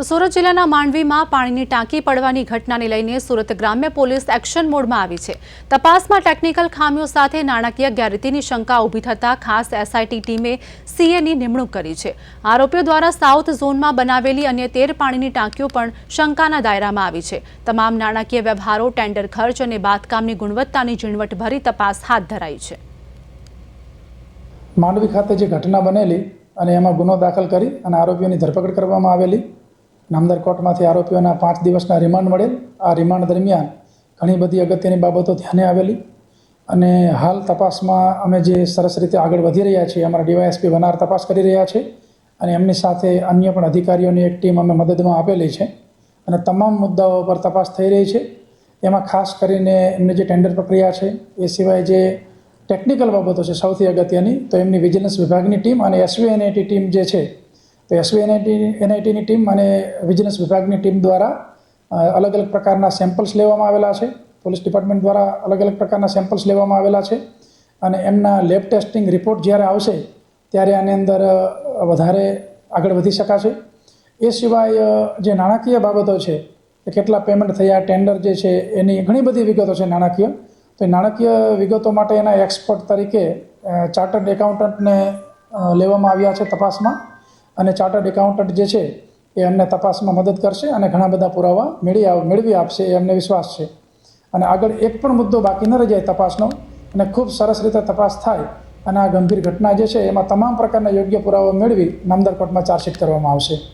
તો સુરત જિલ્લાના માંડવીમાં પાણીની ટાંકી પડવાની ઘટનાને લઈને સુરત ગ્રામ્ય પોલીસ એક્શન મોડમાં આવી છે। તપાસમાં ટેકનિકલ ખામીઓ સાથે નાણાકીય ગેરરીતિની શંકા ઊભી થતા ખાસ એસઆઈટી ટીમે સીએની નિમણૂક કરી છે। આરોપીઓ દ્વારા સાઉથ ઝોનમાં બનાવેલી અન્ય 13 પાણીની ટાંકીઓ પણ શંકાના દાયરામાં આવી છે। તમામ નાણાકીય વ્યવહારો, ટેન્ડર ખર્ચ અને બાંધકામની ગુણવત્તાની ઝીણવટભરી તપાસ હાથ ધરાઈ છે। માંડવી ખાતે જે ઘટના બનેલી અને એમાં ગુનો દાખલ કરી અને આરોપીઓની ધરપકડ કરવામાં આવેલી। નામદાર કોર્ટમાંથી આરોપીઓના 5 દિવસના રિમાન્ડ મળેલ। આ રિમાન્ડ દરમિયાન ઘણી બધી અગત્યની બાબતો ધ્યાને આવેલી અને હાલ તપાસમાં અમે જે સરસ રીતે આગળ વધી રહ્યા છીએ। અમારા ડીવાયએસપી વનાર તપાસ કરી રહ્યા છે અને એમની સાથે અન્ય પણ અધિકારીઓની એક ટીમ અમે મદદમાં આપેલી છે અને તમામ મુદ્દાઓ પર તપાસ થઈ રહી છે। એમાં ખાસ કરીને એમની જે ટેન્ડર પ્રક્રિયા છે, એ સિવાય જે ટેકનિકલ બાબતો છે સૌથી અગત્યની, તો એમની વિજિલન્સ વિભાગની ટીમ અને એસવીએનઆઈટી ટીમ જે છે, તો એસવીએનઆઈટીની ટીમ અને વિજિલન્સ વિભાગની ટીમ દ્વારા અલગ અલગ પ્રકારના સેમ્પલ્સ લેવામાં આવેલા છે। પોલીસ ડિપાર્ટમેન્ટ દ્વારા અલગ અલગ પ્રકારના સેમ્પલ્સ લેવામાં આવેલા છે અને એમના લેબ ટેસ્ટિંગ રિપોર્ટ જ્યારે આવશે ત્યારે આની અંદર વધારે આગળ વધી શકાશે। એ સિવાય જે નાણાકીય બાબતો છે, કે કેટલા પેમેન્ટ થયા, ટેન્ડર જે છે એની ઘણી બધી વિગતો છે નાણાકીય। તો નાણાકીય વિગતો માટે એના એક્સપર્ટ તરીકે ચાર્ટર્ડ એકાઉન્ટન્ટને લેવામાં આવ્યા છે તપાસમાં અને ચાર્ટર્ડ એકાઉન્ટન્ટ જે છે એ અમને તપાસમાં મદદ કરશે અને ઘણા બધા પુરાવા મેળવી આપશે, એ અમને વિશ્વાસ છે। અને આગળ એક પણ મુદ્દો બાકી ન રહી જાય તપાસનો અને ખૂબ સરસ રીતે તપાસ થાય અને આ ગંભીર ઘટના જે છે એમાં તમામ પ્રકારના યોગ્ય પુરાવા મેળવી નામદાર કોર્ટમાં ચાર્જશીટ કરવામાં આવશે।